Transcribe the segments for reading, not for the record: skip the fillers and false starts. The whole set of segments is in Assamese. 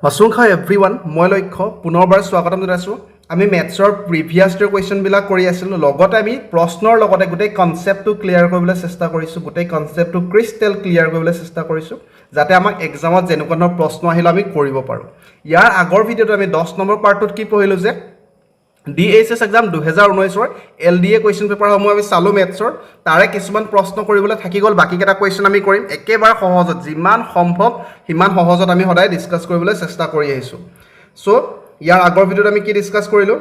Masungha everyone, মই লক্ষ্য পুনৰবাৰ স্বাগতম জনাইছো আমি মেথছৰ প্ৰিভিয়াছ ইয়াৰ কোৱেশ্চন বিলাক কৰি আছিলো লগতে আমি প্ৰশ্নৰ লগতে গোটেই কনসেপ্টটো ক্লিয়াৰ কৰিবলৈ চেষ্টা কৰিছো গোটেই কনসেপ্টটো ক্ৰিস্টেল ক্লিয়াৰ কৰিবলৈ চেষ্টা কৰিছো যাতে আমাক এক্সামত যেনেকুৱা ধৰণৰ প্ৰশ্ন আহিলে আমি কৰিব পাৰো ইয়াৰ আগৰ ভিডিঅ'ত আমি 10 নম্বৰ পাৰ্টত কি পঢ়িলো যে DHS exam 2019 ৰ LDA question paper সমূহ আমি চালো মেথছৰ তাৰে কিছুমান প্ৰশ্ন কৰিবলৈ থাকি গল বাকি কেটা কোৱেশ্চন আমি কৰিম একেবাৰে সহজত যিমান সম্ভৱ হিমান সহজত আমি সদায় ডিসকাস কৰিবলৈ চেষ্টা কৰি আহিছো সো ইয়াৰ আগৰ ভিডিঅ'ত আমি কি ডিসকাস কৰিলো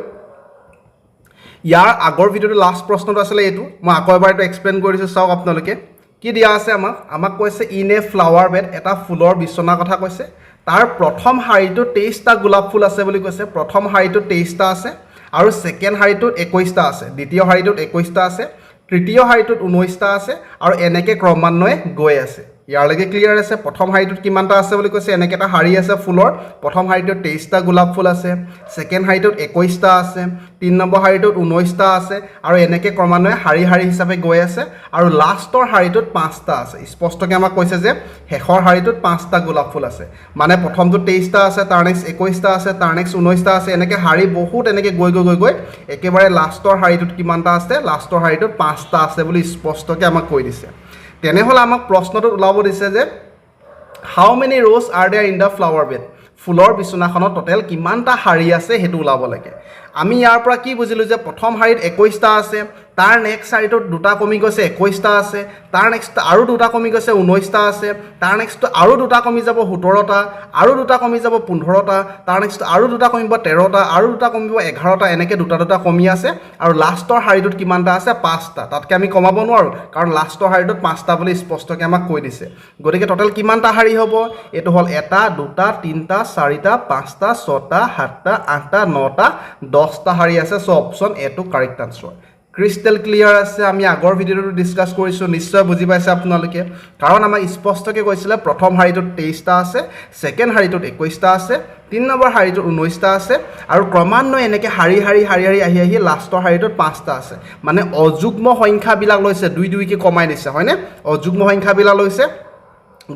ইয়াৰ আগৰ ভিডিঅ'ৰ লাষ্ট প্ৰশ্নটো আছিল এটো মই আকৌ এবাৰ এটো এক্সপ্লেইন কৰিছো চাওক আপোনালোকে কি দিয়া আছে আমাক কৈছে ইন এ ফ্লাৱাৰ বেড এটা ফুলৰ বিছনা কথা কৈছে তাৰ প্ৰথম শাৰীটো 23টা গোলাপ ফুল আছে বুলি কৈছে প্ৰথম শাৰীটো 23টা আছে আৰু সেকেন্ড হাৰিটোত 21টা আছে দ্বিতীয় হাৰিটোত 21টা আছে তৃতীয় হাৰিটোত 19টা আছে আৰু এনেকে ক্ৰমান্বয়ে গৈ আছে ইয়াৰ লগে ক্লিয়াৰ আছে প্ৰথম হাৰিটোত কিমানটা আছে বুলি কৈছে এনেকে এটা হাৰি আছে ফুলৰ প্ৰথম হাৰিটোত 23টা গোলাপ ফুল আছে সেকেন্ড হাৰিটোত 21টা আছে তিন নম্বৰ হাৰিটোত 19টা আছে আৰু এনেকে ক্ৰমান্বয়ে হাৰি হাৰি হিচাপে গৈ আছে আৰু লাষ্টৰ হাৰিটোত 5টা আছে স্পষ্টকৈ আমাক কৈছে যে শেষৰ হাৰিটোত 5টা গোলাপ ফুল আছে মানে প্ৰথমটোত 23টা আছে তাৰ নেক্সট 21টা আছে তাৰ নেক্সট 19টা আছে এনেকে হাৰি বহুত এনেকে গৈ একেবাৰে লাষ্টৰ হাৰিটোত কিমানটা আছে লাষ্টৰ হাৰিটোত 5টা আছে বুলি স্পষ্টকৈ আমাক কৈ দিছে তেনেহলে আমাক প্ৰশ্নটো উলাব দিছে যে হাউ many rows are there in the flower bed ফুলৰ বিছনাখনত টোটাল কিমানটা হাৰি আছে হেতু উলাব লাগে আমি ইয়াৰ পৰা কি বুজিলো যে প্ৰথম হাৰিত 21টা আছে তাৰ নেক্সট হাৰিটোত দুটা কমি গৈছে 21টা আছে তাৰ নেক্সট আৰু দুটা কমি গৈছে 19টা আছে তাৰ নেক্সট আৰু দুটা কমি যাব 17টা আৰু দুটা কমি যাব 15টা তাৰ নেক্সট আৰু দুটা কমিব 13টা আৰু দুটা কমিব 11টা এনেকে দুটা কমি আছে আৰু লাষ্টৰ হাৰিটোত কিমানটা আছে 5টা তাতকে আমি কমাব নোৱাৰো কাৰণ লাষ্টৰ হাৰিটোত 5টা বুলি স্পষ্টকৈ আমাক কৈ দিছে গতিকে টোটাল কিমানটা হাৰি হ'ব এটো হল 1 2 3 4টা 5টা 6টা 7টা 8টা 9টা 10টা হাৰি আছে so option A to correct answer crystal clear আছে আমি আগৰ ভিডিওটো ডিসকাস কৰিছো নিশ্চয় বুজি পাইছে আপোনালোকে কাৰণ আমাৰ স্পষ্টকৈ কৈছিল প্ৰথম হাৰিটোত 23টা আছে সেকেন্ড হাৰিটোত 21টা আছে তিন নম্বৰ হাৰিটোত 19টা আছে আৰু ক্ৰমান্বয়ে এনেকে হাৰি আহি লাষ্টৰ হাৰিটোত 5টা আছে মানে অযুগ্ম সংখ্যা বিলাক লৈছে দুই কে কমাই দিছে হয়নে অযুগ্ম সংখ্যা বিলাক লৈছে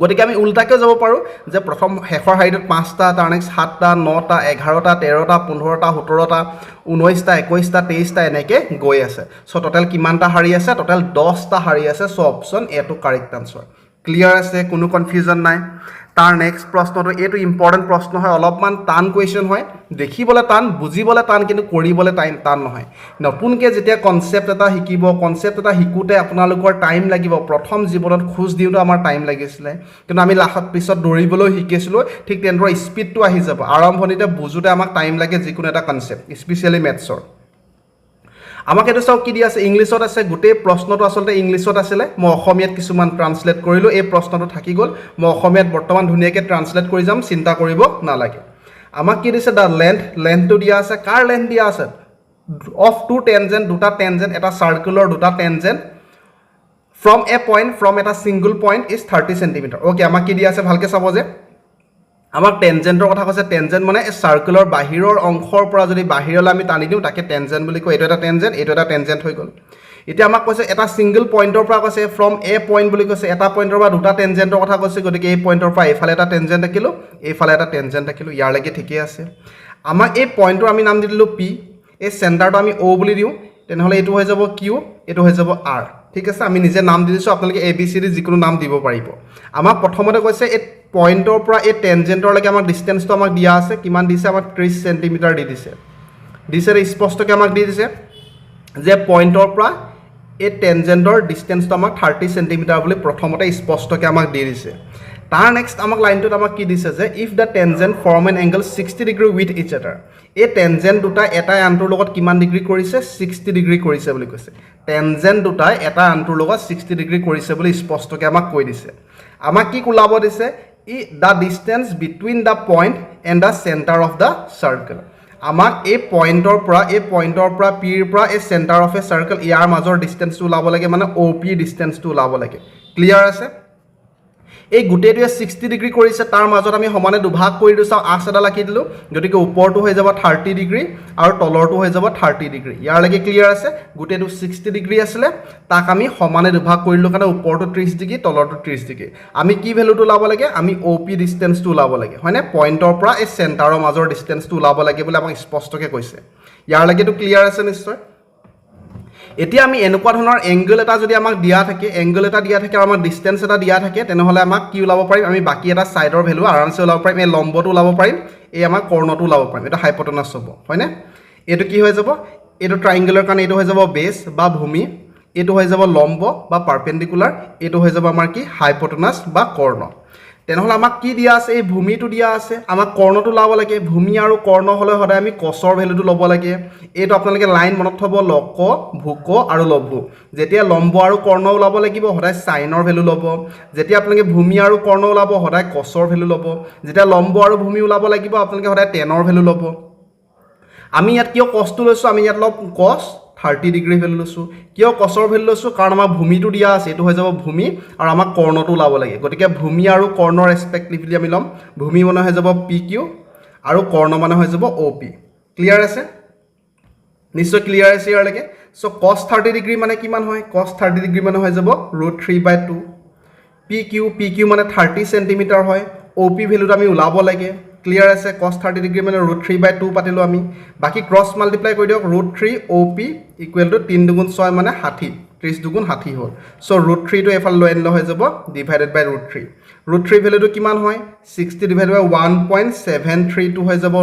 গতিকে আমি উল্টাকে যাব পাৰো যে প্ৰথম শেষৰ হাৰিটোত 5টা তাৰ নেক্সট 7টা 9টা 11টা 13টা 15টা 17টা 19টা 21টা 23টা এনেকে গৈ আছে সো টোটাল কিমানটা হাৰি আছে টোটাল 10টা হাৰি আছে so option A to correct answer clear আছে কোনো কনফিউজন নাই তাৰ নেক্সট প্ৰশ্নটো এটো ইম্পৰ্টেন্ট প্ৰশ্ন হয় অলপমান টান কোৱেশ্চন হয় দেখিবলৈ টান বুজিবলৈ টান কিন্তু কৰিবলৈ টান নহয় নতুনকৈ যেতিয়া কনসেপ্ট এটা শিকিব কনসেপ্ট এটা শিকুতে আপোনালোকৰ টাইম লাগিব প্ৰথম জীৱনত খুজ দিওঁতে আমাৰ টাইম লাগিছিল কিন্তু আমি লাখত পিছত দৌৰিবলৈ শিকিছিলো ঠিক তেনেদৰে স্পিডটো আহি যাব আৰম্ভণিতে বুজোতে আমাক টাইম লাগে যিকোনো এটা কনসেপ্ট স্পেশালি মেথছৰ আমাক এটো চাও কি দি আছে ইংলিশত আছে গোটেই প্ৰশ্নটো আসলে ইংলিশত আছিল মই অসমীয়াত কিছুমান ট্ৰান্সলেট কৰিলো এই প্ৰশ্নটো থাকি গল মই অসমীয়াত বৰ্তমান ধুনিয়াকৈ ট্ৰান্সলেট কৰি যাম চিন্তা কৰিব নালাগে আমাক কি দিছে দা লেন্থটো দিয়া আছে কাৰ লেন্থ দিয়া আছে অফ টু টেনজেন্ট দুটা টেনজেন্ট এটা সাৰ্কুলাৰ দুটা tangent from a point from এটা single point is 30 cm okay আমাক কি দিয়া আছে ভালকে চাব যে আমাক টেনজেন্টৰ কথা কৈছে টেনজেন্ট মানে সাৰ্কুলাৰ বাহিৰৰ অংশৰ পৰা যদি বাহিৰলৈ আমি টানি দিও তাকে টেনজেন্ট বুলি কয় এটো এটা টেনজেন্ট হৈ গল এতিয়া আমাক কৈছে এটা সিঙ্গল পইণ্টৰ পৰা কৈছে ফ্ৰম এ পইণ্ট বুলি কৈছে এটা পইণ্টৰ পৰা দুটা টেনজেন্টৰ কথা কৈছে গতিকে এই পইণ্টৰ পৰা এফালে এটা টেনজেন্ট থাকিলো এইফালে এটা টেনজেন্ট থাকিলো ইয়াৰ লাগি ঠিকই আছে আমাক এই পইণ্টৰ আমি নাম দিলো পি এই সেন্টাৰটো আমি ও বুলি দিও তেনেহলে এটো হৈ যাব কিউ এটো হৈ যাব আৰ ঠিক আছে আমি নিজে নাম দি দিছো আপোনালোকে এ বি সি ডি যিকোনো নাম দিব পাৰিব আমাক প্ৰথমতে কৈছে এই পইণ্টৰ পৰা এই টেনজেন্টৰ লৈকে আমাক ডিসটেন্সটো আমাক দিয়া আছে কিমান দিছে আমাক 30 সেন্টিমিটাৰ দি দিছে স্পষ্টকৈ আমাক দি দিছে যে পইণ্টৰ পৰা এই টেনজেন্টৰ ডিসটেন্সটো আমাক 30 সেন্টিমিটাৰ বুলি প্ৰথমতে স্পষ্টকৈ আমাক দি দিছে তাৰ নেক্সট আমাক লাইনটোত আমাক কি দিছে যে if da tangent form and angle 60 degree with ইচ আদাৰ এই টেনজেন্ট দুটা এটা আনটোৰ লগত কিমান ডিগ্ৰী কৰিছে 60 ডিগ্ৰী কৰিছে বুলি কৈছে টেনজেন্ট দুটা এটা আনটোৰ লগত 60 ডিগ্ৰী কৰিছে বুলি স্পষ্টকৈ আমাক কৈ দিছে আমাক কি কুলাব দিছে the distance between the point and the center of the circle আমাক এই পইণ্টৰ পৰা p ৰ পৰা এই center of a circle ইয়াৰ মাজৰ ডিসটেন্সটো ওলাব লাগে মানে OP ডিসটেন্সটো ওলাব লাগে ক্লিয়াৰ আছে এই গোটেইটোৱে 60 ডিগ্ৰী কৰিছে তাৰ মাজত আমি সমানে দুভাগ কৰি দিওঁ চাওঁ আক্স এটা ৰাখি দিলোঁ গতিকে ওপৰটো হৈ যাব 30 ডিগ্ৰী আৰু তলৰটো হৈ যাব 30 ডিগ্ৰী ইয়াৰলৈকে ক্লিয়াৰ আছে গোটেইটো 60 ডিগ্ৰী আছিলে তাক আমি সমানে দুভাগ কৰিলোঁ কাৰণে ওপৰটো 30 ডিগ্ৰী তলৰটো 30 ডিগ্ৰী আমি কি ভ্যালুটো ওলাব লাগে আমি OP ডিসটেন্সটো ওলাব লাগে হয়নে পইণ্টৰ পৰা এই চেণ্টাৰৰ মাজৰ ডিসটেন্সটো ওলাব লাগে বুলি আমাক স্পষ্টকৈ কৈছে ইয়াৰলৈকেটো ক্লিয়াৰ আছে নিশ্চয় এতিয়া আমি এনেকুৱা ধৰণৰ এংগল এটা যদি আমাক দিয়া থাকে এংগল এটা দিয়া থাকে আৰু আমাক ডিসটেন্স এটা দিয়া থাকে তেনেহলে আমাক কি ওলাব পাৰিম আমি বাকি এটা সাইডৰ ভ্যালু আৰামছে ওলাব পাৰিম এই লম্বটো ওলাব পাৰিম এই আমাক কৰ্ণটো ওলাব পাৰিম এটা হাইপোটেনাস হ'ব হয়নে এটো কি হৈ যাব এটো ট্ৰায়াঙ্গুলাৰ কাৰণে এটো হৈ যাব বেস বা ভূমি এটো হৈ যাব লম্ব বা পারপেন্ডিকুলার এটো হৈ যাব আমাৰ কি হাইপোটেনাস বা কৰ্ণ তেনেহলে আমাক কি দিয়া আছে এই ভূমিটো দিয়া আছে আমাক কৰ্ণটো লাব লাগে ভূমি আৰু কৰ্ণ হলে হদায় আমি কসৰ ভ্যালুটো লব লাগে এটো আপোনালোকে লাইন মনত থব লক ভুক আৰু লঘু যেতিয়া লম্ব আৰু কৰ্ণ ওলাব লাগিব হদায় সাইনৰ ভ্যালু লব যেতিয়া আপোনালোকে ভূমি আৰু কৰ্ণ ওলাব হদায় কসৰ ভ্যালু লব যেতিয়া লম্ব আৰু ভূমি ওলাব লাগিব আপোনালোকে হদায় টেনৰ ভ্যালু লব আমি ইয়াত কিয় কসটো লৈছো আমি ইয়াত লব কস 30 ডিগ্ৰী ভ্যালু লৈছো কিয় কসৰ ভ্যালু লৈছো কাৰণ আমাৰ ভূমিটো দিয়া আছে এটো হৈ যাব ভূমি আৰু আমাক কৰ্ণটো লাব লাগে গতিকে ভূমি আৰু কৰ্ণৰ ৰেসপেক্টিভলি আমি লম ভূমি মানে হৈ যাব PQ আৰু কৰ্ণ মানে হৈ যাব OP ক্লিয়াৰ আছে নিশ্চয় ক্লিয়াৰ আছে ইয়াৰলৈকে সো cos 30 ডিগ্ৰী মানে কিমান হয় cos 30 ডিগ্ৰী মানে হৈ যাব √3/2 PQ মানে 30 সেন্টিমিটাৰ হয় OP ভ্যালুটো আমি ওলাব লাগে ক্লিয়াৰ আছে cos 30 ডিগ্ৰী মানে √3/2 পাতিলো আমি বাকি ক্ৰস মাল্টিপ্লাই কৰি দিওক √3 OP = 3 দুগুণ 6 মানে 60 30 দুগুণ 60 হ'ল সো √3 টো এফাল লৈ আনিলে হৈ যাব ডিভাইডেড বাই √3 √3 ভ্যালুটো কিমান হয় 60 ডিভাইডেড বাই 1.73 টো হৈ যাব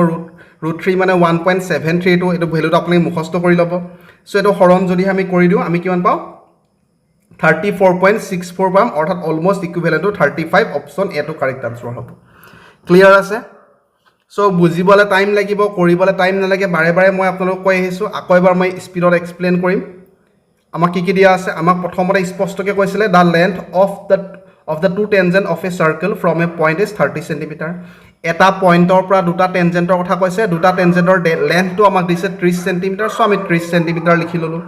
√3 মানে 1.73 টো এটো ভ্যালুটো আপুনি মুখস্থ কৰি লব সো এটো হৰণ যদি আমি কৰি দিও আমি কিমান পাও 34.64 পাম অৰ্থাৎ almost equivalent to 35 option A টো কাৰেক্ট আনসাৰ হ'ব ক্লিয়াৰ আছে সো বুজিবলে টাইম লাগিব কৰিবলে টাইম নালাগে বাৰে বাৰে মই আপোনালোকক কৈ আহিছো আকৌ এবাৰ মই স্পিডত এক্সপ্লেইন কৰিম আমাক কি দিয়া আছে আমাক প্ৰথমতে স্পষ্টকৈ কৈছিলে দা length of the two tangent of a circle from a point is 30 cm এটা পইণ্টৰ পৰা দুটা টেনজেন্টৰ কথা কৈছে দুটা টেনজেন্টৰ লেন্থটো আমাক দিছে 30 cm সো আমি 30 cm লিখি ললো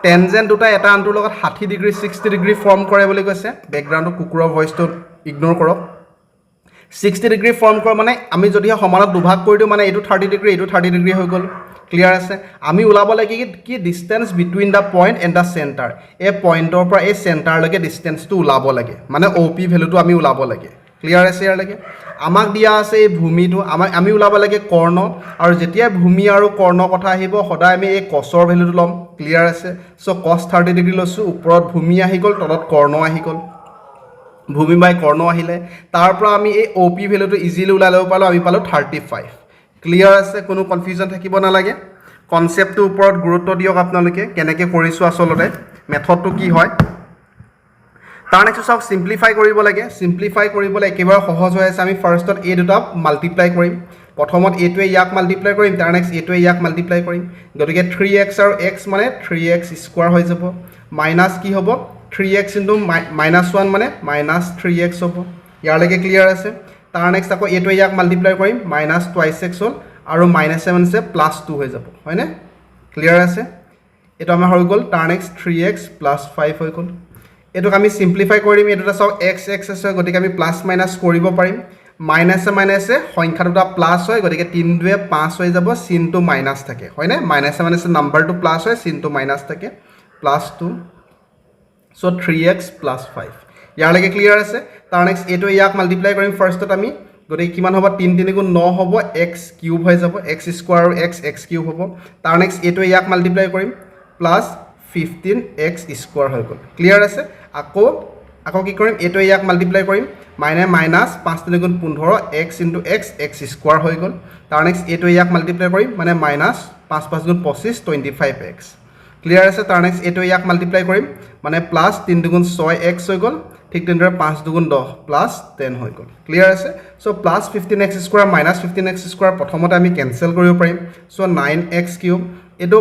টেনজেন্ট দুটা এটা আনটোৰ লগত 60 ডিগ্ৰী 60 ডিগ্ৰী ফৰ্ম কৰে বুলি কৈছে ব্যাকগ্ৰাউণ্ডৰ কুকুৰৰ ভয়েসটো ইগনোৰ কৰক 60 ডিগ্ৰী ফৰ্ম কৰা মানে আমি যদি সমানত দুভাগ কৰি দিও মানে এটো 30 ডিগ্ৰী এটো 30 ডিগ্ৰী হৈ গল ক্লিয়াৰ আছে আমি ওলাব লাগে কি distance between the point and the centre এই পইণ্টৰ পৰা এই সেন্টাৰলৈকে ডিসটেন্সটো ওলাব লাগে মানে OP ভ্যালুটো আমি ওলাব লাগে ক্লিয়াৰ আছে ইয়াৰলৈকে আমাক দিয়া আছে এই ভূমিটো আমি ওলাব লাগে কৰ্ণ আৰু যেতিয়া ভূমি আৰু কৰ্ণ কথা আহিব সদায় আমি এই কসৰ ভ্যালুটো লম ক্লিয়াৰ আছে সো cos 30 ডিগ্ৰী লৈছো ওপৰত ভূমি আহি গল তলত কৰ্ণ আহি গল ভূমি বাই কৰ্ণ আহিলে তাৰ পৰা আমি এই OP ভ্যালুটো ইজিলি উলাই লব পালো আমি পালো 35 ক্লিয়াৰ আছে কোনো কনফিউজন থাকিব নালাগে কনসেপ্টটো ওপৰত গুৰুত্ব দিয়ক আপোনালোকে কেনেকৈ কৰিছো আসলতে মেথডটো কি হয় তাৰ নেক্সট সব সিম্পলিফাই কৰিব লাগে সিম্পলিফাই কৰিবলৈ একেবাৰে সহজ হৈ আছে আমি ফাৰ্ষ্টত এই দুটা মাল্টিপ্লাই কৰিম প্ৰথমত এটোৱে ইয়াক মাল্টিপ্লাই কৰিম তাৰ নেক্সট এটোৱে ইয়াক মাল্টিপ্লাই কৰিম গতিকে 3x আৰু x মানে 3x স্কয়াৰ হৈ যাব মাইনাস কি হ'ব 3x * -1 মানে -3x হ'ব ইয়াৰলৈকে ক্লিয়াৰ আছে তাৰ নেক্সট আকৌ এটোৱে ইয়াক মাল্টিপ্লাই কৰিম -2x হ'ল আৰু -7 সে +2 হৈ যাব হয়নে ক্লিয়াৰ আছে এটো আমাৰ হৈ গল তাৰ নেক্সট 3x + 5 হৈ গল এটোক আমি সিম্পলিফাই কৰিম এটোটা সব x আছে গতিকে আমি প্লাস মাইনাস কৰিব পাৰিম মাইনাসে সংখ্যা দুটা প্লাস হয় গতিকে 3 2 5 হৈ যাব চিনটো মাইনাস থাকে হয়নে মাইনাসে নাম্বাৰটো প্লাস হয় চিনটো মাইনাস থাকে +2 সো 3x + 5 ইয়াৰলৈকে ক্লিয়াৰ আছে তাৰ নেক্সট এটো ইয়াক মাল্টিপ্লাই কৰিম ফাৰ্ষ্টত আমি গতিকে কিমান হ'ব 3 3 গুণ 9 হ'ব x³ হৈ যাব x² আৰু x³ হ'ব তাৰ নেক্সট এটো ইয়াক মাল্টিপ্লাই কৰিম প্লাস 15x² হৈ গল ক্লিয়াৰ আছে আকৌ কি কৰিম এটো ইয়াক মাল্টিপ্লাই কৰিম মাইনাস 5 3 গুণ 15 x * x x² হৈ গল তাৰ নেক্সট এটো ইয়াক মাল্টিপ্লাই কৰিম মানে মাইনাস 5 5 গুণ 25 25x ক্লিয়াৰ আছে তাৰ নেক্সট এটো ইয়াক মাল্টিপ্লাই কৰিম মানে প্লাস 3 2 গুণ 6x হৈ গল ঠিক তেনেদৰে 5 2 গুণ 10 প্লাস 10 হৈ গল ক্লিয়াৰ আছে so plus 15x² minus 15x² প্ৰথমতে আমি কেনসেল কৰিব পাৰিম সো 9x³ এটো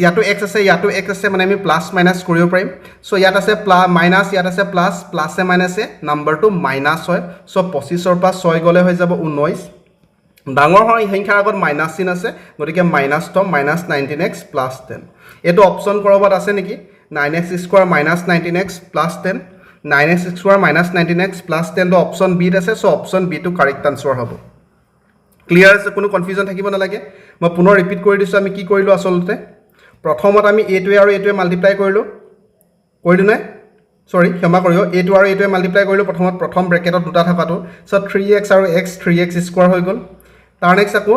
ইয়াতো x আছে ইয়াতো x আছে মানে আমি প্লাস মাইনাস কৰিব পাৰিম সো ইয়াত আছে মাইনাস ইয়াত আছে প্লাস প্লাসে মাইনাসে নাম্বাৰটো মাইনাস হয় সো 25 ৰ পৰা 6 গলে হৈ যাব 19 ডাঙৰ হয় সংখ্যাৰ আগত মাইনাস চিন আছে গতিকে মাইনাস তো -19x + 10 এটো অপচন কৰবাত আছে নেকি 9x² - 19x + 10 9x square minus 19x plus 10 to option B আছে so option B to correct answer হ'ব ক্লিয়াৰ আছে কোনো কনফিউজন থাকিব নালাগে মই পুনৰ ৰিপিট কৰি দিছো আমি কি কৰিলো আসলতে প্ৰথমত আমি a2 আৰু a2 মাল্টিপ্লাই কৰিলো না সৰি ক্ষমা কৰিও a2 আৰু a2 মাল্টিপ্লাই কৰিলো প্ৰথম ব্ৰেকেটত দুটা থাকাটো so 3x আৰু x 3x স্কয়াৰ হৈ গল তাৰ নেক্সট আকৌ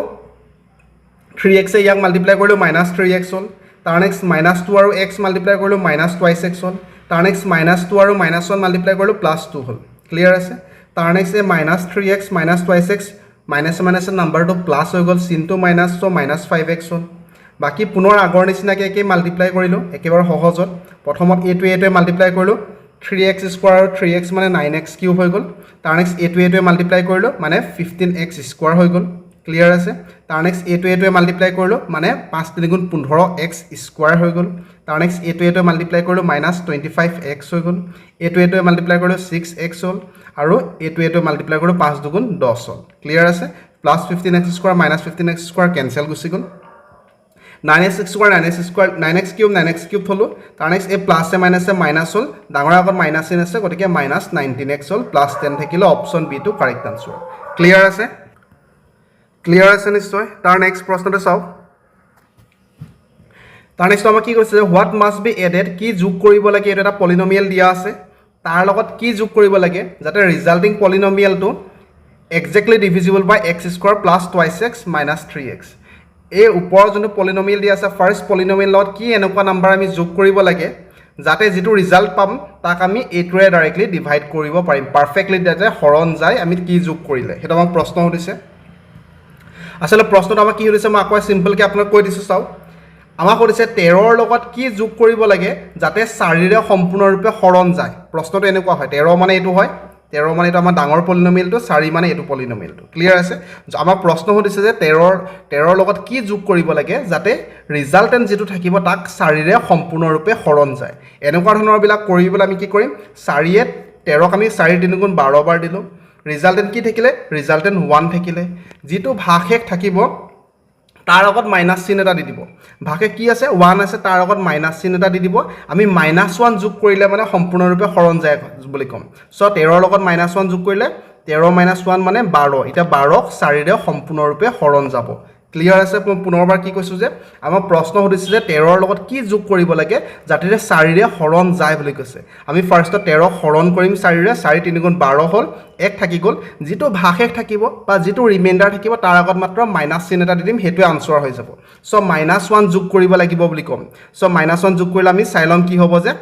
3x এ ইয়াক মাল্টিপ্লাই কৰিলো -3x হ'ল তাৰ নেক্সট -2 আৰু x মাল্টিপ্লাই কৰিলো -2x হ'ল তাৰ নেক্সট -2 আৰু -1 মাল্টিপ্লাই কৰিলো +2 হ'ল ক্লিয়াৰ আছে তাৰ নেক্সট এ -3x -2x মাইনাস নাম্বাৰটো প্লাস হৈ গল চিনটো মাইনাস so -5x হ'ল বাকি পুনৰ আগৰ নিচিনাকৈ একে মাল্টিপ্লাই কৰিলো একেবাৰে সহজত প্ৰথমত a2 মাল্টিপ্লাই কৰিলো 3x স্কয়াৰ আৰু 3x মানে 9x কিউব হৈ গল তাৰ নেক্সট a2 মাল্টিপ্লাই কৰিলো মানে 15x স্কয়াৰ হৈ গল ক্লিয়াৰ আছে তাৰ নেক্সট a2 মাল্টিপ্লাই কৰিলো মানে 5 3 গুণ 15x স্কয়াৰ হৈ গল তাৰ নেক্সট a2 মাল্টিপ্লাই কৰিলো -25x হৈ গল a2 মাল্টিপ্লাই কৰিলো 6x হ'ল আৰু a2 মাল্টিপ্লাই কৰিলো 5 2 গুণ 10 হ'ল ক্লিয়াৰ আছে +15x square -15x square cancel গুচি গল 9x square 9x cube 9x cube হলো তাৰ নেক্সট এ প্লাস এ মাইনাস এ মাইনাস হল ডাঙৰ আগত মাইনাস চিন আছে গতিকে -19x হল +10 থাকিলে option b to correct answer clear আছে নিশ্চয় তাৰ নেক্সট প্ৰশ্নটো চাও তাৰ নেক্সট আমাৰ কি কৈছে হোৱাট মাস্ট বি এডেড কি যোগ কৰিব লাগে এটা এটা পলিনোমিয়েল দিয়া আছে তাৰ লগত কি যোগ কৰিব লাগে যাতে ৰিজাল্টিং পলিনোমিয়েলটো এক্সাক্টলি ডিভিজিবল বাই x স্কয়াৰ + 2x - 3x এই ওপৰৰ যোনটো পলিনোমিয়েল দিয়া আছে ফাৰ্স্ট পলিনোমিয়েল লগত কি এনেকুৱা নাম্বাৰ আমি যোগ কৰিব লাগে যাতে যেটো ৰিজাল্ট পাম তাক আমি এটোৰে ডাইৰেক্টলি ডিভাইড কৰিব পাৰিম পাৰফেক্টলি যাতে হৰণ যায় আমি কি যোগ কৰিলে হেটো আমাক প্ৰশ্ন উঠিছে আসলে প্ৰশ্নটো আমাক কি হৈছে মই আকৌ সিম্পল কে আপোনাক কৈ দিছো চাও আমাক কৈছে 13 ৰ লগত কি যোগ কৰিব লাগে যাতে 4 ৰে সম্পূৰ্ণৰূপে হৰণ যায় প্ৰশ্নটো এনেকুৱা হয় 13 মানে এটো হয় 13 মানে এটা আমাৰ ডাঙৰ পলিনোমিয়েলটো 4 মানে এটো পলিনোমিয়েলটো ক্লিয়াৰ আছে আমাৰ প্ৰশ্ন হদিছে যে 13 লগত কি যোগ কৰিব লাগে যাতে ৰিজাল্টেন্ট যেটো থাকিব তাক 4 ৰে সম্পূৰ্ণৰূপে হৰণ যায় এনেকুৱা ধৰণৰ বিলাক কৰিবলৈ আমি কি কৰিম 4 এ 13 আমি 4 3 গুণ 12 বাৰ দিলো ৰিজাল্টেন্ট কি থাকিলে ৰিজাল্টেন্ট 1 থাকিলে যেটো ভাগশেষ থাকিব তাৰ আগত মাইনাস চিন এটা দি দিব ভাগে কি আছে 1 আছে তাৰ আগত মাইনাস চিন এটা দি দিব আমি -1 যোগ কৰিলে মানে সম্পূৰ্ণৰূপে হৰণ যায় বুলি কম সো 13 ৰ লগত -1 যোগ কৰিলে 13 - 1 মানে 12 এটা 12ক 4 ৰে সম্পূৰ্ণৰূপে হৰণ যাব ক্লিয়াৰ আছে পুনৰবাৰ কি কৈছো যে আমাৰ প্ৰশ্ন হদিছে যে 13 ৰ লগত কি যোগ কৰিব লাগে যাতে 4 ৰে হৰণ যায় বুলি কৈছে আমি ফাৰ্স্ট 13 হৰণ কৰিম 4 ৰে 4 3 গুণ 12 হ'ল 1 থাকি গল যেটো ভাগশেষ থাকিব বা যেটো ৰিমাইন্ডাৰ থাকিব তাৰ আগত মাত্ৰ মাইনাস চিন এটা দি দিম হেটো আনসাৰ হৈ যাব সো -1 যোগ কৰিব লাগিব বুলি কম সো -1 যোগ কৰিলে আমি চাইলম কি হ'ব যে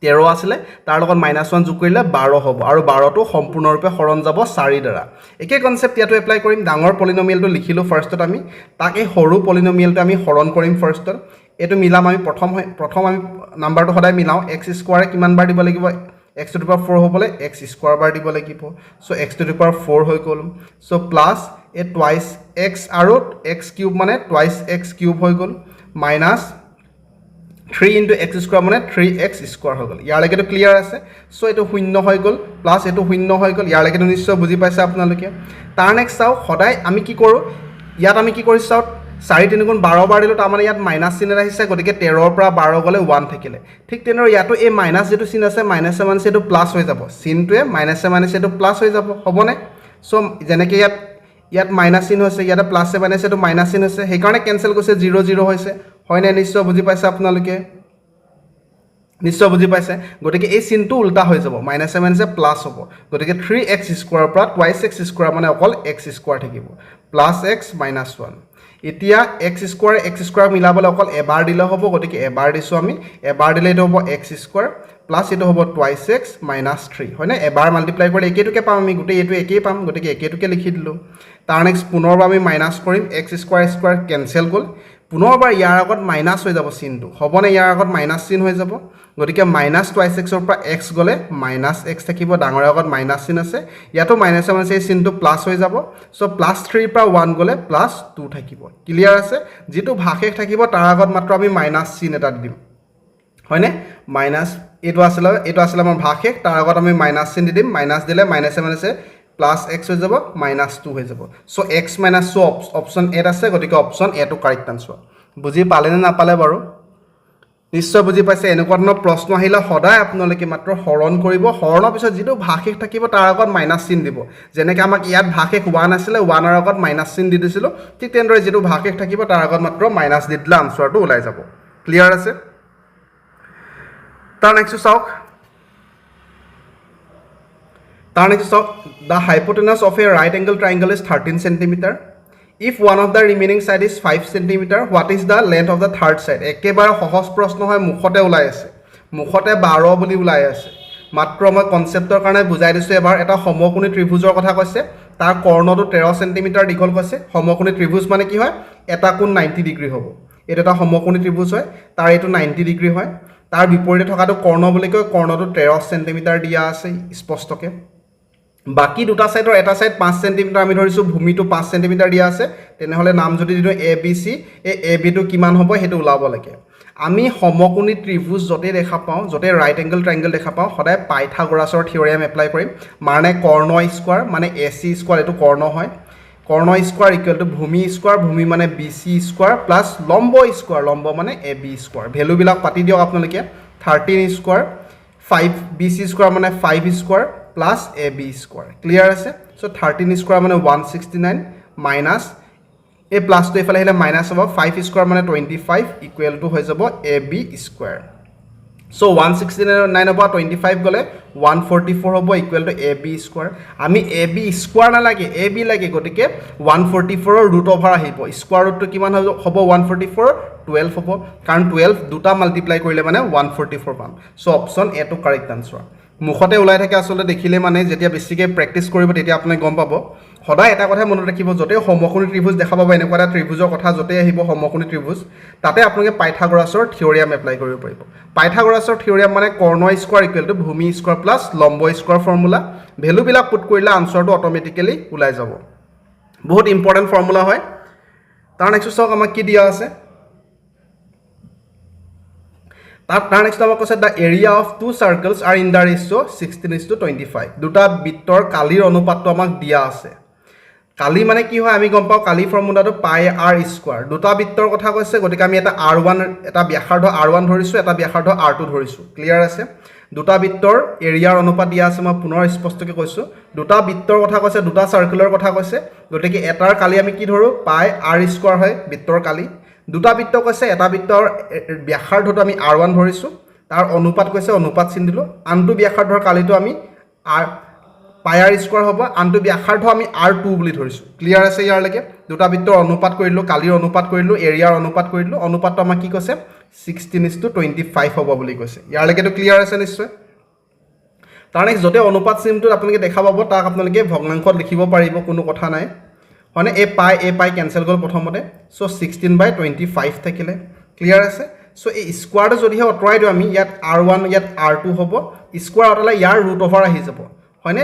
13 আছিল তাৰ লগত -1 যোগ কৰিলে 12 হ'ব আৰু 12 টো সম্পূৰ্ণৰূপে হৰণ যাব 4 দ্বাৰা একে কনসেপ্ট ইয়াটো এপ্লাই কৰিম ডাঙৰ পলিনোমিয়েলটো লিখিলো ফাৰ্স্টত আমি তাকে সৰু পলিনোমিয়েলটো আমি হৰণ কৰিম ফাৰ্স্টত এটো মিলাম আমি প্ৰথম আমি নাম্বাৰটো সদায় মিলাও x স্কয়াৰ কিমান বাৰ দিব লাগিব x to the power 4 হ'বলে x স্কয়াৰ বাৰ দিব লাগিব so x to the power 4 হৈ গল সো প্লাস এ টুৱাইস x আৰু x কিউব মানে টুৱাইস x কিউব হৈ গল মাইনাস 3 into x square মানে 3x square হৈ গল ইয়াৰ লাগেটো ক্লিয়াৰ আছে সো এটো শূন্য হৈ গল প্লাস এটো শূন্য হৈ গল ইয়াৰ লাগেটো নিশ্চয় বুজি পাইছে আপোনালোকে তাৰ নেক্সট চাও সদায় আমি কি কৰো ইয়াত আমি কি কৰিছো চাও 4 3 গুণ 12 বাৰ দিলো তাৰ মানে ইয়াত মাইনাস চিন আহিছে গতিকে 13 ৰ পৰা 12 গলে 1 থাকিলে ঠিক তেনৰ ইয়াতো এই মাইনাস যেটো চিন আছে মাইনাস মানে সেটো প্লাস হৈ যাব চিনটোৱে মাইনাস মানে সেটো প্লাস হৈ যাব হবনে সো যেনেকে ইয়াত মাইনাস চিন হৈছে ইয়াত প্লাস মানে সেটো মাইনাস চিন আছে সেই কাৰণে কেনসেল কৰিছে 0 0 হৈছে হয় না নিশ্চয় বুজি পাইছে আপোনালোকে নিশ্চয় বুজি পাইছে গতিকে এই চিনটো উল্টা হৈ যাব মাইনাস মানে প্লাস হ'ব গতিকে 3x স্কয়াৰ পৰা 2x স্কয়াৰ মানে অকল x স্কয়াৰ থাকিব প্লাস x minus 1 এতিয়া x স্কয়াৰ মিলাবলৈ অকল এবাৰ দিলে হ'ব গতিকে এবাৰ দিছো আমি এবাৰ দিলে এটা হ'ব x স্কয়াৰ প্লাস এটা হ'ব 2x minus 3 হয় না এবাৰ মাল্টিপ্লাই কৰিলে একেটোকে পাম আমি গোটেই এটো একেই পাম গতিকে একেটোকে লিখি দিলো তাৰ নেক্সট পুনৰবাৰ আমি মাইনাস কৰিম x স্কয়াৰ কেনসেল গল পুনৰবাৰ ইয়াৰ আগত মাইনাস হৈ যাব চিনটো হবনে ইয়াৰ আগত মাইনাস চিন হৈ যাব গতিকে মাইনাস 2x ৰ পৰা x গলে মাইনাস x থাকিব ডাঙৰ আগত মাইনাস চিন আছে ইয়াতো মাইনাস মানে এই চিনটো প্লাস হৈ যাব সো প্লাস 3 পৰা 1 গলে প্লাস 2 থাকিব ক্লিয়াৰ আছে যেটো ভাগশেষ থাকিব তাৰ আগত মাত্ৰ আমি মাইনাস চিন এটা দিম হয়নে মাইনাস এটো আছিল আমাৰ ভাগশেষ তাৰ আগত আমি মাইনাস চিন দি দিম মাইনাস দিলে মাইনাস মানে প্লাস x হৈ যাব মাইনাস 2 হৈ যাব so x minus so option A আছে গতিকে option A to correct answer বুজি পালে না নাপালে বাৰু নিশ্চয় বুজি পাইছে এনেকুৱা ধৰণৰ প্ৰশ্ন আহিলে সদায় আপোনালোকে মাত্ৰ হৰণ কৰিব হৰণৰ পিছত যিটো ভাগশেষ থাকিব তাৰ আগত মাইনাছ চিন দিব যেনেকৈ আমাক ইয়াত ভাগশেষ 1 আছিলে 1 ৰ আগত মাইনাছ চিন দি দিছিলোঁ ঠিক তেনেদৰে যিটো ভাগশেষ থাকিব তাৰ আগত মাত্ৰ মাইনাছ দি দিলে আনচাৰটো ওলাই যাব ক্লিয়াৰ আছে তাৰ নেক্সট চাওক the hypotenuse of a right angle triangle is 13 centimeter. If one of the remaining side is 5 centimeter, what is the length of the third side? একেবাৰে সহজ প্ৰশ্ন হয় মুখতে ওলাই আছে মুখতে 12 বুলি ওলাই আছে মাত্ৰ মই কনসেপ্টৰ কাৰণে বুজাই দিছো এবাৰ এটা সমকোণী ত্ৰিভুজৰ কথা কৈছে তাৰ কৰ্ণটো 13 সেন্টিমিটাৰ দীঘল কৈছে সমকোণী ত্ৰিভুজ মানে কি হয় এটা কোণ 90 ডিগ্ৰী হ'ব এটা এটা সমকোণী ত্ৰিভুজ হয় তাৰ এইটো 90 ডিগ্ৰী হয় তাৰ বিপৰীতে থকাটো কৰ্ণ বুলি কয় কৰ্ণটো 13 সেন্টিমিটাৰ দিয়া আছে স্পষ্টকে বাকি দুটা সাইডৰ এটা সাইড 5 সেন্টিমিটাৰ আমি ধৰিছো ভূমিটো 5 সেন্টিমিটাৰ দিয়া আছে তেনেহলে নাম যদি দিনো ABC এই AB টো কিমান হ'ব হেতু ওলাব লাগে আমি সমকোণী ত্ৰিভুজ যতে দেখা পাও যতে ৰাইট এংগল ট্ৰায়াঙ্গল দেখা পাও সদায় পাইথাগোৰাছৰ থিওৰেম এপ্লাই কৰিম মানে কৰ্ণ স্কয়াৰ মানে AC স্কয়াৰ এটো কৰ্ণ হয় কৰ্ণ স্কয়াৰ ইকুৱেল টু ভূমি স্কয়াৰ ভূমি মানে BC স্কয়াৰ প্লাস লম্ব স্কয়াৰ লম্ব মানে AB স্কয়াৰ ভ্যালু বিলাক পাতি দিওক আপোনালোকে 13 স্কয়াৰ 5 BC স্কয়াৰ মানে 5 square plus AB square clear আছে so 13 square মানে 169 minus a plus to এফালে আহিলে minus হ'ব 5 square মানে 25 equal to হৈ যাব AB square so 169 হ'ব 25 গলে 144 হ'ব equal to AB square আমি AB square না লাগে AB লাগে গটিকে 144 ৰ root over আহিব square root to কিমান হ'ব 144 12 হ'ব কাৰণ 12 দুটা মাল্টিপ্লাই কৰিলে মানে 144 পাম so option A to correct answer মুখতে ওলাই থাকে আসলে দেখিলে মানে যেতিয়া বেছিকে প্ৰ্যাকটিস কৰিব তেতিয়া আপুনি গম পাব সদায় এটা কথা মনত ৰাখিব যতে সমকোণী ত্ৰিভুজ দেখা পাব এনেকুৱা এটা ত্ৰিভুজৰ কথা যতে আহিব সমকোণী ত্ৰিভুজ তাতে আপোনালোকে পাইথাগোৰাছৰ থিওৰেম এপ্লাই কৰিব পাৰিব পাইথাগোৰাছৰ থিওৰেম মানে কৰ্ণ স্কয়াৰ ইকুৱেল টু ভূমি স্কয়াৰ প্লাস লম্ব স্কয়াৰ ফৰ্মুলা ভ্যালু বিলাক পুট কৰিলে আনসাৰটো অটোমেটিক্যালি ওলাই যাব বহুত ইম্পৰ্টেন্ট ফৰ্মুলা হয় তাৰ নেক্সট চাওক আমাক কি দিয়া আছে তাৰ নেক্সট আমাক কৈছে the area of two circles are in the ratio 16:25 দুটা বৃত্তৰ কালিৰ অনুপাতটো আমাক দিয়া আছে কালি মানে কি হয় আমি গম পাও কালি ফৰ্মুলাটো পাই r স্কয়াৰ দুটা বৃত্তৰ কথা কৈছে গতিকে আমি এটা r1 এটা ব্যাসাৰ্ধ r1 ধৰিছো এটা ব্যাসাৰ্ধ r2 ধৰিছো ক্লিয়াৰ আছে দুটা বৃত্তৰ এৰিয়াৰ অনুপাত দিয়া আছে মই পুনৰ স্পষ্টকৈ কৈছো দুটা বৃত্তৰ কথা কৈছে দুটা সাৰ্কুলৰ কথা কৈছে গতিকে এটাৰ কালি আমি কি ধৰো পাই r স্কয়াৰ হয় বৃত্তৰ কালি দুটা বৃত্ত কৈছে এটা বৃত্তৰ ব্যাসাৰ্ধটো আমি r1 ধৰিছো তাৰ অনুপাত কৈছে অনুপাত চিন দিলো আনটো ব্যাসাৰ্ধৰ কালিটো আমি r পাই r স্কয়াৰ হ'ব আনটো ব্যাসাৰ্ধ আমি r2 বুলি ধৰিছো ক্লিয়াৰ আছে ইয়াৰ লকে দুটা বৃত্তৰ অনুপাত কৰিলো কালিৰ অনুপাত কৰিলো এৰিয়াৰ অনুপাত কৰিলো অনুপাতটো আমাক কি কৈছে 16:25 হ'ব বুলি কৈছে ইয়াৰ লকেটো ক্লিয়াৰ আছে নিশ্চয় তাৰ নেক্সট যতে অনুপাত চিনটো আপোনালোকে দেখা পাব তাক আপোনালোকে ভগ্নাংশত লিখিব পাৰিব কোনো কথা নাই মানে a পাই ক্যান্সেল গল প্ৰথমতে সো 16/25 থাকিলে ক্লিয়াৰ আছে সো এই স্কয়াৰটো যদিহে অতৰাই দিও আমি ইয়াত r1 ইয়াত r2 হ'ব স্কয়াৰ অতলে ইয়াৰ ৰুট ওভাৰ আহি যাব হয়নে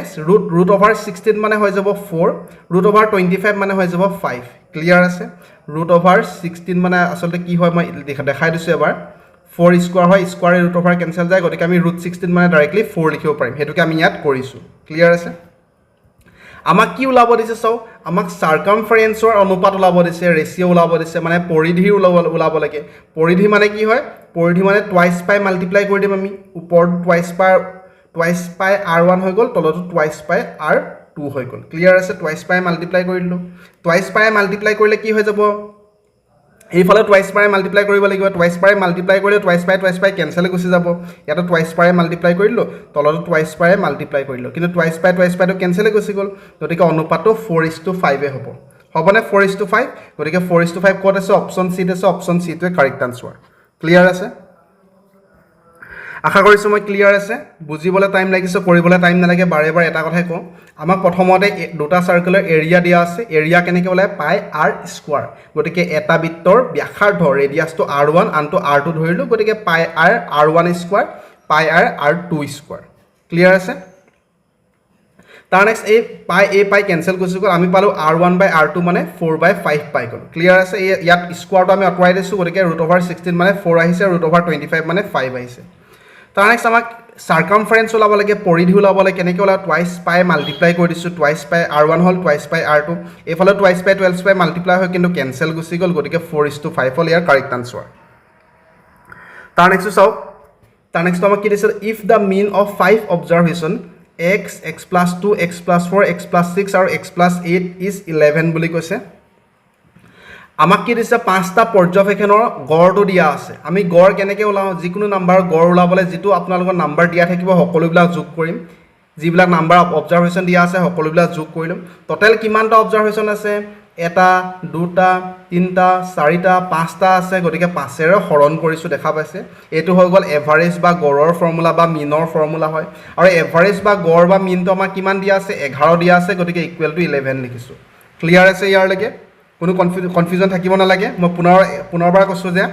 ৰুট ওভাৰ 16 মানে হৈ যাব 4 ৰুট ওভাৰ 25 মানে হৈ যাব 5 ক্লিয়াৰ আছে ৰুট ওভাৰ 16 মানে আসলে কি হয় মই দেখাই দিছো এবাৰ 4 স্কয়াৰ হয় স্কয়াৰ ৰুট ওভাৰ ক্যান্সেল যায় গতিকে আমি ৰুট 16 মানে ডাইৰেক্টলি 4 লিখিব পাৰিম হেতুকে আমি ইয়াত কৰিছো ক্লিয়াৰ আছে আমাক কি ওলাব দিছে চাও আমাক সাৰ্কামফাৰেন্সৰ অনুপাত ওলাব দিছে ৰেশিও ওলাব দিছে মানে পৰিধি ওলাব লাগে পৰিধি মানে কি হয় পৰিধি মানে টুৱাইস পাই মাল্টিপ্লাই কৰি দিম আমি ওপৰ টুৱাইস পাই r1 হৈ গল তলটো টুৱাইস পাই r2 হৈ গল ক্লিয়াৰ আছে টুৱাইস পাই মাল্টিপ্লাই কৰি দিলো টুৱাইস পাই মাল্টিপ্লাই কৰিলে কি হৈ যাব এইফালে টুৱাইস পাই মাল্টিপ্লাই কৰিব লাগিব টুৱাইস পাই মাল্টিপ্লাই কৰিলে টুৱাইস পাই ক্যান্সেল গুছি যাব ইয়াতে টুৱাইস পাই মাল্টিপ্লাই কৰিলো তলটো টুৱাইস পাই মাল্টিপ্লাই কৰিলো কিন্তু টুৱাইস পাইটো ক্যান্সেল গুছি গল গতিকে অনুপাতটো 4:5 এ হ'ব হবনে 4:5 গতিকে 4:5 কোড আছে অপচন সি আছে অপচন সি টো কাৰেক্ট আনসাৰ ক্লিয়াৰ আছে আশা কৰিছো মই ক্লিয়াৰ আছে বুজিবলৈ টাইম লাগিছে কৰিবলৈ টাইম নালাগে বাৰে বাৰে এটা কথাই কওঁ আমাক প্ৰথমতে দুটা সাৰ্কুলৰ এৰিয়া দিয়া আছে এৰিয়া কেনেকৈ ওলাই পাই r স্কয়াৰ গতিকে এটা বৃত্তৰ ব্যাসাৰ্ধ ৰেডিয়াসটো r1 আনটো r2 ধৰিলো গতিকে পাই r1 স্কয়াৰ পাই r2 স্কয়াৰ ক্লিয়াৰ আছে তাৰ নেক্সট এই পাই ক্যান্সেল গুছি গল আমি পালো r1/r2 মানে 4/5 পাই গল ক্লিয়াৰ আছে ইয়াত স্কয়াৰটো আমি অতৰাই দিছো গতিকে √16 মানে 4 আহিছে √25 মানে 5 আহিছে তাৰ নেক্সট আমাক সাৰ্কামফাৰেন্স ওলাব লাগে পৰিধি ওলাব লাগে কেনেকৈ ওলা টুৱাইস পাই মাল্টিপ্লাই কৰি দিছো টুৱাইস পাই r1 হল টুৱাইস পাই r2 এফালে টুৱাইস পাই 12 পাই মাল্টিপ্লাই হয় কিন্তু ক্যান্সেল গুছি গল গতিকে 4:5 হল ইয়াৰ কাৰেক্ট আনসাৰ তাৰ নেক্সট চাওক তাৰ নেক্সট আমাক কি দিছিল if the mean of 5 observation x x plus 2 x plus 4 x plus 6 আৰু x plus 8 is 11 বুলি কৈছে আমাক কি দিছে পাঁচটা পৰ্যবেক্ষণৰ গড়টো দিয়া আছে আমি গড় কেনেকৈ ওলাও যিকোনো নাম্বাৰ গড় ওলাবলৈ যেটো আপোনালোকৰ নাম্বাৰ দিয়া থাকিব সকলোবিলাক যোগ কৰিম যিবিলাক নাম্বাৰ অফ অবজাৰভেশ্যন দিয়া আছে সকলোবিলাক যোগ কৰিলম টোটাল কিমানটা অবজাৰভেশ্যন আছে এটা দুটা তিনটা চাৰিটা পাঁচটা আছে গতিকে 5 ৰে হৰণ কৰিছো দেখা পাইছে এটো হৈ গল এভাৰেজ বা গড়ৰ ফৰ্মুলা বা মিনৰ ফৰ্মুলা হয় আৰু এভাৰেজ বা গড় বা মিনটো আমাৰ কিমান দিয়া আছে 11 দিয়া আছে গতিকে ইকুৱেল টু 11 লিখিছো ক্লিয়াৰ আছে ইয়াৰ লৈকে কোনো কনফিউজন থাকিব নালাগে মই পুনৰবাৰ কৈছো যে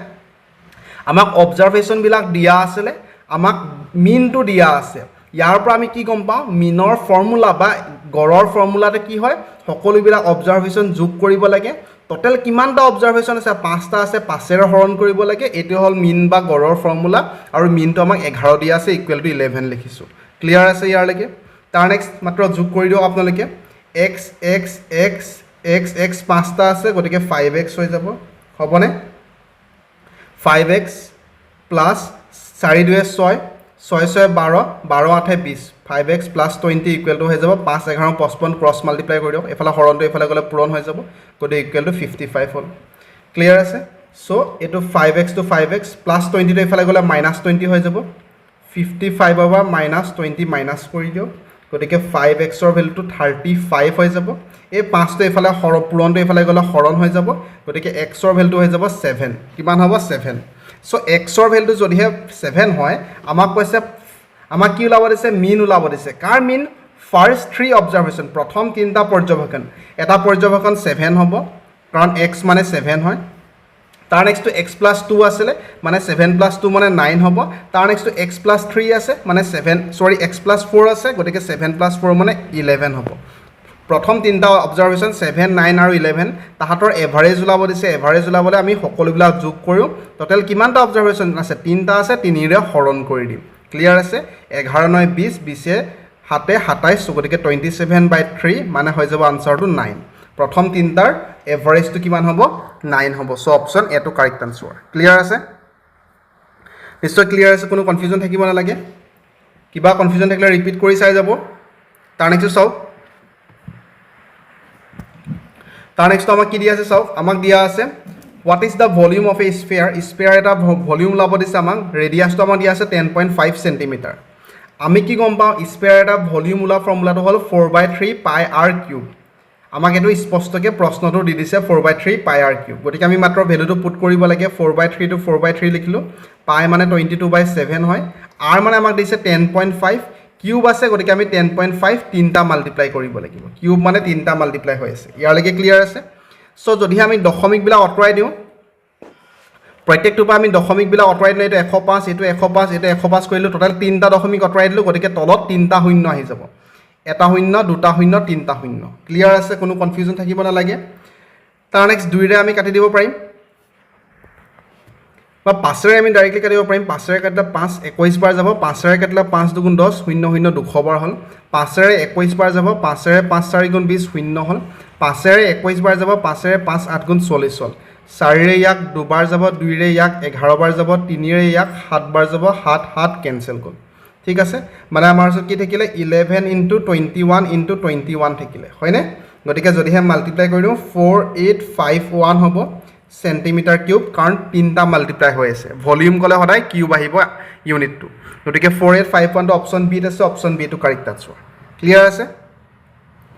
আমাক অবজাৰভেশ্যন বিলাক দিয়া আছে আমাক মিনটো দিয়া আছে ইয়াৰ পৰা আমি কি গম পাওঁ মিনৰ ফৰ্মুলা বা গড়ৰ ফৰ্মুলাটো কি হয় সকলোবিলাক অবজাৰভেশ্যন যোগ কৰিব লাগে টোটাল কিমানটা অবজাৰভেশ্যন আছে পাঁচটা আছে 5 ৰে হৰণ কৰিব লাগে এটো হল মিন বা গড়ৰ ফৰ্মুলা আৰু মিনটো আমাক 11 দিয়া আছে ইকুৱেল টু 11 লিখিছো ক্লিয়াৰ আছে ইয়াৰ লৈকে তাৰ নেক্সট মাত্ৰ যোগ কৰি দিও আপোনালোকে x x x x x পাঁচটা আছে গতিকে 5x হৈ যাব হবনে 5x plus 4 2 6 6 6 12 12 8 20 5x plus 20 equal to হৈ যাব 5 11 55 ক্ৰস মাল্টিপ্লাই কৰি দিও এফালে হৰণটো এফালে গলে পূৰণ হৈ যাব গতিকে ইকুৱেল টু 55 হ'ল ক্লিয়াৰ আছে সো এটো 5x to 5x plus 20 to এফালে গলে -20 হৈ যাব 55 over -20 মাইনাস কৰি দিও গতিকে 5x ৰ ভ্যালুটো 35 হৈ যাব এই 5 টো এফালে পূৰণটো এফালে গলে হৰণ হৈ যাব গতিকে x ৰ ভ্যালুটো হৈ যাব 7 কিমান হ'ব 7 সো x ৰ ভ্যালুটো যদিহে 7 হয় আমাক কৈছে আমাক কি ওলাব দিছে মিন ওলাব দিছে কাৰ মিন ফাৰ্স্ট 3 অবজাৰভেশ্যন প্ৰথম তিনটা পৰ্যবেক্ষণ এটা পৰ্যবেক্ষণ 7 হ'ব কাৰণ x মানে 7 হয় তাৰ নেক্সট টু x + 2 আছিল মানে 7 + 2 মানে 9 হ'ব তাৰ নেক্সট টু x + 3 আছে মানে 7 x + 4 আছে গতিকে 7 + 4 মানে 11 হ'ব প্ৰথম তিনটা অবজাৰভেশ্যন 7 9 আৰু 11 তাহাতৰ এভাৰেজ ওলাব দিছে এভাৰেজ ওলাবলে আমি সকলোবিলাক যোগ কৰিও টোটাল কিমানটা অবজাৰভেশ্যন আছে তিনটা আছে 3 ৰে হৰণ কৰি দিম ক্লিয়াৰ আছে 11 9 20 20 এ 7 27 গতিকে 27/3 মানে হৈ যাব আনসাৰটো 9 প্ৰথম তিনটাৰ এভাৰেজটো কিমান হ'ব 9 হ'ব so option A to correct answer clear আছে নিশ্চয় ক্লিয়াৰ আছে কোনো কনফিউজন থাকিব নালাগে কিবা কনফিউজন থাকিলে ৰিপিট কৰি চাই যাব তাৰ নেক্সট চাওক তাৰ নেক্সট আমাক কি দিয়া আছে চাওক আমাক দিয়া আছে what is the volume of a sphere এটা ভলিউম লাভ দিছে আমাক ৰেডিয়াসটো আমাক দিয়া আছে 10.5 cm আমি কি গম পাওঁ স্ফিয়াৰ এটা ভলিউম ওলা ফৰ্মুলাটো হল 4/3 pi r cube আমাক এটো স্পষ্টকে প্ৰশ্নটো দি দিছে 4/3 pi r cube গতিকে আমি মাত্ৰ ভ্যালুটো পুট কৰিব লাগে 4/3 to 4/3 লিখিলো pi মানে 22/7 হয় r মানে আমাক দিছে 10.5 কিউব আছে গতিকে আমি 10.5 তিনটা মাল্টিপ্লাই কৰিব লাগিব কিউব মানে তিনটা মাল্টিপ্লাই হৈ আছে ইয়াৰ লাগে ক্লিয়াৰ আছে সো যদি আমি দশমিক বিলা অটৰাই দিও প্ৰত্যেকটো পা আমি দশমিক বিলা অটৰাই দিলে এটো 105 এটো 105 এটো 105 কৰিলো টোটাল তিনটা দশমিক অটৰাই দিলো গতিকে তলত তিনটা শূন্য আহি যাব এটা শূন্য দুটা শূন্য তিনটা শূন্য ক্লিয়াৰ আছে কোনো কনফিউজন থাকিব না লাগে তাৰ নেক্সট 2 ৰে আমি কাটি দিব পাৰিম বা 5 ৰে আমি ডাইৰেক্টলি কাটিব পাৰিম 5 ৰে কাটিলে 5 21 বাৰ যাব 5 ৰে কাটিলে 5 2 10 0 0 200 বাৰ হল 5 ৰে 21 বাৰ যাব 5 ৰে 5 4 20 0 হল 5 ৰে 21 বাৰ যাব 5 ৰে 5 8 40 হল 4 ৰে ইয়াক দুবাৰ যাব 2 ৰে ইয়াক 11 বাৰ যাব 3 ৰে ইয়াক 7 বাৰ যাব 7 7 কেনসেল গল ঠিক আছে মানে আমাৰ ওচৰত কি থাকিলে 11 * 21 * 21 থাকিলে হয়নে গতিকে যদি হে মাল্টিপ্লাই কৰি দিও 4851 হ'ব সেন্টিমিটাৰ কিউব কাৰণ তিনটা মাল্টিপ্লাই হৈ আছে ভলিউম কলে সদায় কিউব আহিব ইউনিটটো গতিকে 4851 টো অপচন বি আছে অপচন বি টো কাৰেক্ট আনসাৰ ক্লিয়াৰ আছে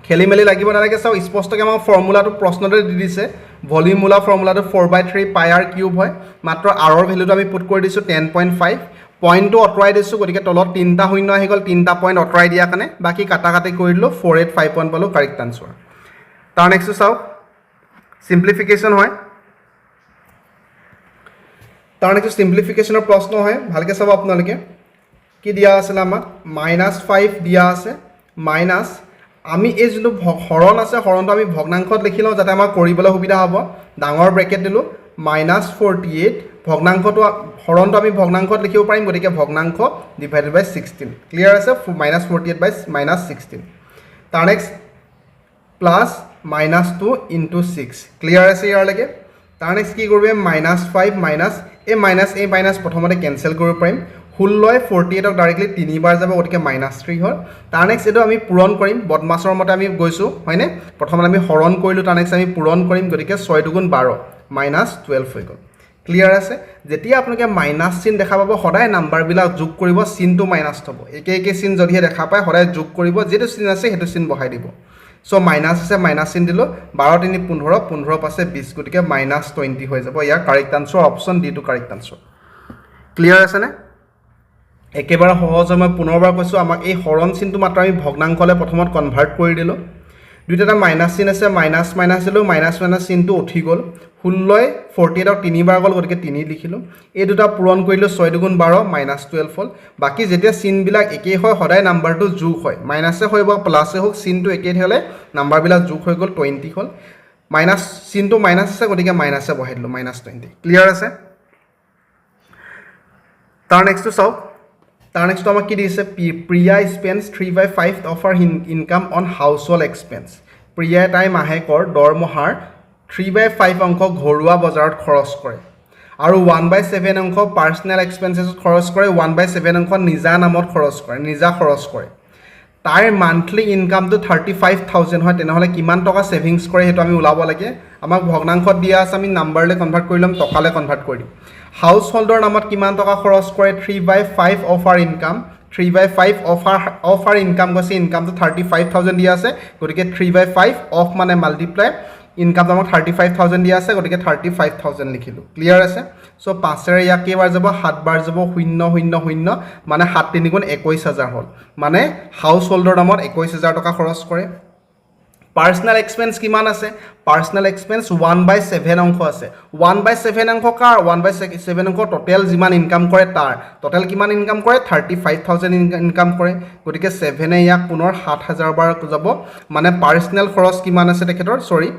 খেলি মেলি লাগিব নালাগে চাও স্পষ্টকৈ আমাৰ ফৰ্মুলাটো প্ৰশ্নতে দি দিছে ভলিউম মোলা ফৰ্মুলাটো 4/3 pi r cube হয় মাত্ৰ r ৰ ভ্যালুটো আমি পুট কৰি দিছো 10.5 পইণ্টটো অটৰাই দিছো গতিকে তলত তিনটা শূন্য আহি গল তিনটা পইণ্ট অটৰাই দিয়া কাৰণে বাকি কাটা কাটি কৰি দিলো 4851 পালো কাৰেক্ট আনসাৰ তাৰ নেক্সট চাও সিম্পলিফিকেশন হয় তাৰ নেক্সট সিম্পলিফিকেশনৰ প্ৰশ্ন হয় ভালকে চাব আপোনালোকে কি দিয়া আছে আমাক -5 দিয়া আছে মাইনাস আমি এই যেটো হৰণ আছে হৰণটো আমি ভগ্নাংশত লিখি লওঁ যাতে আমাৰ কৰিবলৈ সুবিধা হ'ব ডাঙৰ ব্ৰেকেট দিলো -48 ভগ্নাংশটো হৰণটো আমি ভগ্নাংশত লিখিব পাৰিম গতিকে ভগ্নাংশ ডিভাইডেড বাই 16 ক্লিয়াৰ আছে -48 বাই -16 তাৰ নেক্সট প্লাস -2 * 6 ক্লিয়াৰ আছে ইয়াৰ লাগে তাৰ নেক্সট কি কৰিবে -5 - এই মাইনাছ প্ৰথমতে কেনচেল কৰিব পাৰিম 16 48ক ডাইৰেক্টলি 3 বাৰ যাব গতিকে -3 হ'ল তাৰ নেক্সট এটো আমি পূৰণ কৰিম বদমাছৰ মতে আমি গৈছো হয়নে প্ৰথমতে আমি হৰণ কৰিলো তাৰ নেক্সট আমি পূৰণ কৰিম গতিকে 6 2 12 -12 হৈ গ'ল ক্লিয়াৰ আছে যেতিয়া আপোনালোকে মাইনাছ চিন দেখা পাব সদায় নাম্বাৰবিলাক যোগ কৰিব চিনটো মাইনাছ হ'ব একে চিন যদিহে দেখা পায় সদায় যোগ কৰিব যেটো চিন আছে হেতু চিন বহাই দিব সো মাইনাছ আছে মাইনাছ চিন দিলো 12 3 15 15 পাছে 20 গতিকে -20 হৈ যাব ইয়াৰ correct answer option D to correct answer clear আছে নে একেবাৰে সহজ মই পুনৰবাৰ কৈছো আমাক এই হৰণ চিনটো মাত্ৰ আমি ভগ্নাংশলে প্ৰথমত কনভাৰ্ট কৰি দিলো দুইটা মাইনাছ চিন আছে মাইনাছ দিলো মাইনাছ চিনটো উঠি গ'ল 16 48ক 3 বাৰ গ'ল গতিকে 3 লিখিলো এই দুটা পূৰণ কৰিলো 6 2 12 -12 হ'ল বাকি যেতিয়া চিনবিলাক একেই হয় সদায় নাম্বাৰটো যোগ হয় মাইনাছে হয় বা প্লাসে হোক চিনটো একেই হ'লে নাম্বাৰবিলাক যোগ হৈ গ'ল 20 হ'ল মাইনাছ চিনটো মাইনাছ আছে গতিকে মাইনাছে বহাই দিলো -20 ক্লিয়াৰ আছে তাৰ নেক্সটটো চাওক তাৰ নেক্সট আমাক কি দিছে Priya spends 3/5 of her income on household expense Priya টাই মাহেকৰ দৰমহাৰ 3/5 অংশ ঘৰুৱা বজাৰত খৰচ কৰে আৰু 1/7 অংশ পাৰ্সোনেল এক্সপেন্সেছত খৰচ কৰে 1/7 অংশ নিজা নামত খৰচ কৰে তাইৰ মান্থলি ইনকামটো 35000 হয় তেনেহলে কিমান টকা সেভিংস কৰে হেতু আমি উলাব লাগে আমাক ভগ্নাংশত দিয়া আছে আমি নাম্বাৰলে কনভাৰ্ট কৰি লম টকালে কনভাৰ্ট কৰি দিম হাউস হোল্ডৰ নামত কিমান টকা খৰচ কৰে 3/5 of her income 3/5 of her income গছে ইনকামটো 35000 দিয়া আছে গতিকে 3/5 অফ মানে মাল্টিপ্লাই ইনকাম নামত 35000 দিয়া আছে গতিকে 35000 লিখিলো ক্লিয়াৰ আছে সো 5 ৰে ইয়া কেবাৰ যাব 7 বাৰ যাব 000 মানে 7 3 গুণ 21000 হ'ল মানে হাউস হোল্ডৰ নামত 21000 টকা খৰচ কৰে পাৰ্সোনেল এক্সপেন্স কিমান আছে পাৰ্সোনেল এক্সপেন্স 1/7 অংশ আছে 1/7 অংশ কাৰ 1/7 অংশ টোটাল যিমান ইনকাম কৰে তাৰ টোটাল কিমান ইনকাম কৰে 35000 ইনকাম কৰে গতিকে 7 এ ইয়াক পুনৰ 7000 বাৰ যাব মানে পাৰ্সোনেল খৰচ কিমান আছে তেখেতৰ সৰি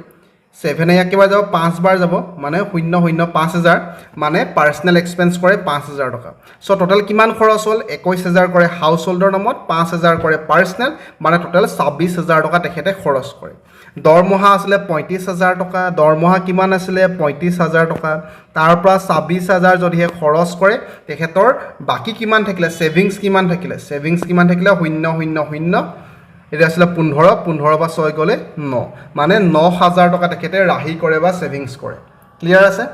7 এ ইয়াক কিবা যাব 5 বাৰ যাব মানে 0.5000 মানে পাৰ্সোনেল এক্সপেন্স কৰে 5000 টকা সো টোটাল কিমান খৰচ হ'ল 21000 কৰে হাউস হোল্ডৰ নামত 5000 কৰে পাৰ্সোনেল মানে টোটাল 26000 টকা তেখেতে খৰচ কৰে দৰমহা আছিল 35000 টকা দৰমহা কিমান আছিল 35000 টকা তাৰ পৰা 26000 যদিহে খৰচ কৰে তেখেতৰ বাকি কিমান থাকিলে সেভিংস কিমান থাকিলে 000 এটা আছিল 15 বা 6 গলে 9 মানে 9000 টকা তেখেতে ৰাহি কৰে বা সেভিংস কৰে ক্লিয়াৰ আছে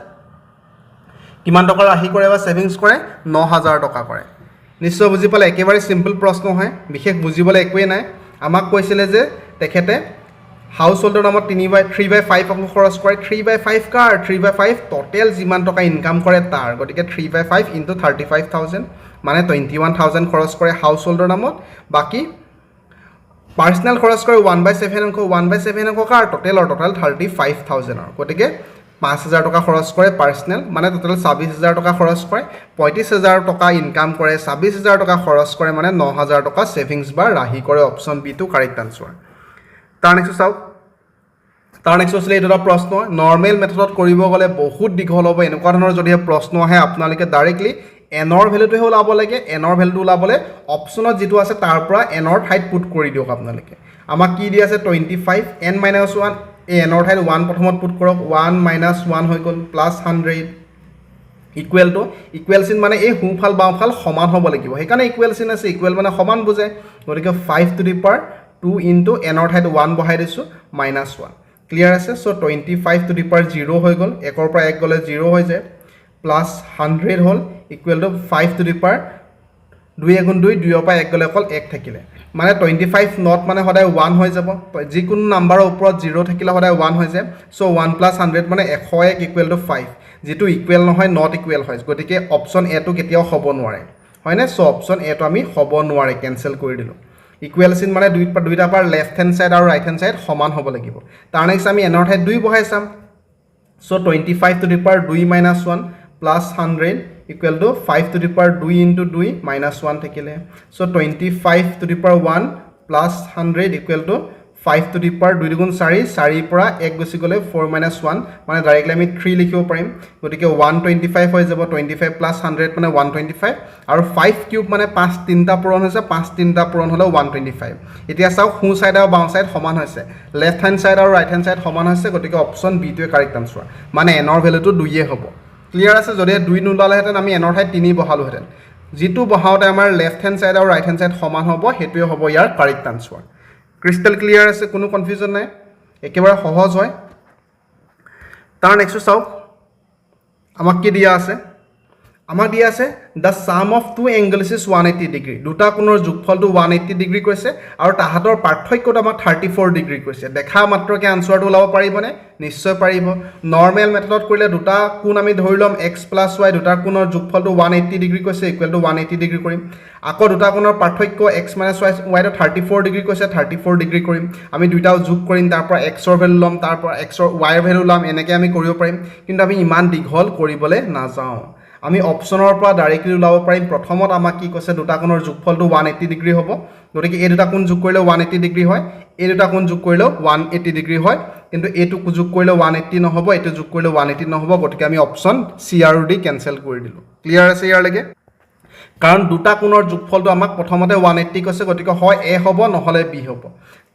কিমান টকা ৰাহি কৰে বা সেভিংস কৰে 9000 টকা কৰে নিশ্চয় বুজি পালে একেবাৰে সিম্পল প্ৰশ্ন হয় বিশেষ বুজিবলৈ একোৱে নাই আমাক কৈছিলে যে তেখেতে হাউস হোল্ডৰ নামত 3/5 অংশ খৰচ কৰে 3/5 কাৰ 3/5 টোটাল যিমান টকা ইনকাম কৰে তাৰ গতিকে 3/5 * 35000 মানে 21000 খৰচ কৰে হাউস হোল্ডৰ নামত বাকি পাৰ্সোনেল খৰচ কৰে 1/7 অংশ 1/7 অংশ কাৰ টোটাল 35000 গতিকে 5000 টকা খৰচ কৰে পাৰ্সোনেল মানে টোটাল 26000 টকা খৰচ কৰে 35000 টকা ইনকাম কৰে 26000 টকা খৰচ কৰে মানে 9000 টকা সেভিংস বা ৰাহি কৰে option b to correct answer তাৰ নেক্সট চাওক তাৰ নেক্সট আছিল এটা প্ৰশ্ন নৰ্মেল মেথডত কৰিব গলে বহুত দীঘল হ'ব এনেকুৱা ধৰণৰ যদি প্ৰশ্ন আহে আপোনালোকে ডাইৰেক্টলি এনৰ ভ্যালুটো ওলাব লাগে এনৰ ভ্যালুটো ওলাবলে অপচনত যেটো আছে তাৰ পৰা এনৰ ঠাইত পুট কৰি দিওক আপোনালোকে আমাক কি দি আছে 25 n - 1 এই এনৰ ঠাইত 1 প্ৰথমত পুট কৰক 1 - 1 হৈ গল প্লাস 100 ইকুৱেল টু ইকুৱেল চিন মানে এই হুফাল বাওফাল সমান হ'ব লাগিব হেকানে ইকুৱেল চিন আছে ইকুৱেল মানে সমান বুজায় গতিকে 5 টু দি পাৱাৰ 2 ইনটু এনৰ ঠাইত 1 বহাই দিছো -1 ক্লিয়াৰ আছে সো 25 টু দি পাৱাৰ 0 হৈ গল 1 পৰা 1 গলে 0 হৈ যায় plus 100 hall equal to 5 to the power 2 * 2 2 পৰা 1 গলে অকল 1 থাকিলে মানে 25 নট মানে সদায় 1 হৈ যাব যিকোনো নাম্বাৰৰ ওপৰত 0 থাকিলে সদায় 1 হৈ যায় সো 1 + 100 মানে 101 ইকুৱেল টু 5 যেটো ইকুৱেল নহয় নট ইকুৱেল হয় গতিকে অপচন এ টো কেতিয়াও হ'ব নোৱাৰে হয়নে সো অপচন এ টো আমি হ'ব নোৱাৰে কেনসেল কৰি দিলো ইকুৱেল চিন মানে দুইটা পাৰ লেফট হ্যান্ড সাইড আৰু ৰাইট হ্যান্ড সাইড সমান হ'ব লাগিব তাৰ নেক্সট আমি এনৰ ঠাইত 2 বহাই চাম so 25 to the power 2 - 1 plus 100 equal to 5 to the power 2 into 2 minus 1 থাকিলে so 25 to the power 1 plus 100 equal to 5 to the power 2 গুণ 4 4 পৰা 1 গুছি গলে 4 minus 1 মানে ডাইৰেক্টলি আমি 3 লিখিব পাৰিম গতিকে 125 হৈ যাব 25 plus 100 মানে 125 আৰু 5 কিউব মানে 5 তিনটা পূৰণ হৈছে 5 তিনটা পূৰণ হলে 125 এতিয়া চাও হু সাইড আৰু বাও সাইড সমান হৈছে লেফট হ্যান্ড সাইড আৰু ৰাইট হ্যান্ড সাইড সমান হৈছে গতিকে অপচন বি টো কাৰেক্ট আনসাৰ মানে এনৰ ভ্যালুটো 2 এ হ'ব ক্লিয়াৰ আছে যদি 2 নোলালেহেঁতেন আমি এনৰ ঠাইত 3 বহালোহেঁতেন যিটো বহাওঁতে আমাৰ লেফ্ট হেণ্ড ছাইড আৰু ৰাইট হেণ্ড ছাইড সমান হ'ব সেইটোৱে হ'ব ইয়াৰ কাৰেক্ট আনচাৰ ক্ৰিষ্টেল ক্লিয়াৰ আছে কোনো কনফিউজন নাই একেবাৰে সহজ হয় তাৰ নেক্সট চাওক আমাক কি দিয়া আছে আমাক দিয়া আছে the sum of two angles is 180 degree দুটা কোণৰ যোগফলটো 180 ডিগ্ৰী কৈছে আৰু তাহাঁতৰ পাৰ্থক্যটো আমাক 34 ডিগ্ৰী কৈছে দেখা মাত্ৰকে আনচাৰটো ওলাব পাৰিবনে নিশ্চয় পাৰিব নৰ্মেল মেথডত কৰিলে দুটা কোণ আমি ধৰি ল'ম x + y দুটা কোণৰ যোগফলটো 180 ডিগ্ৰী কৈছে ইকুৱেল টু 180 ডিগ্ৰী কৰিম আকৌ দুটা কোণৰ পাৰ্থক্য x - y টো 34 ডিগ্ৰী কৈছে 34 ডিগ্ৰী কৰিম আমি দুইটাও যোগ কৰিম তাৰ পৰা x ৰ ভ্যালু ল'ম তাৰ পৰা x ৰ y ৰ ভ্যালু ল'ম এনেকৈ আমি কৰিব পাৰিম কিন্তু আমি ইমান দীঘল কৰিবলৈ নাযাওঁ আমি অপচনৰ পৰা ডাইৰেক্টলি ওলাব পাৰিম প্ৰথমত আমাক কি কৈছে দুটা কোণৰ যোগফলটো 180 ডিগ্ৰী হ'ব গতিকে এই দুটা কোণ যোগ কৰিলে 180 ডিগ্ৰী হয় এই দুটা কোণ যোগ কৰিলে 180 ডিগ্ৰী হয় কিন্তু এইটো যোগ কৰিলে 180 নহ'ব এইটো যোগ কৰিলে 180 নহ'ব গতিকে আমি অপচন চি আৰু ডি কেনসেল কৰি দিলোঁ ক্লিয়াৰ আছে ইয়াৰলৈকে কাৰণ দুটা কোণৰ যোগফলটো আমাক প্ৰথমতে 180 কৈছে গতিকে হয় এ হ'ব নহলে বি হ'ব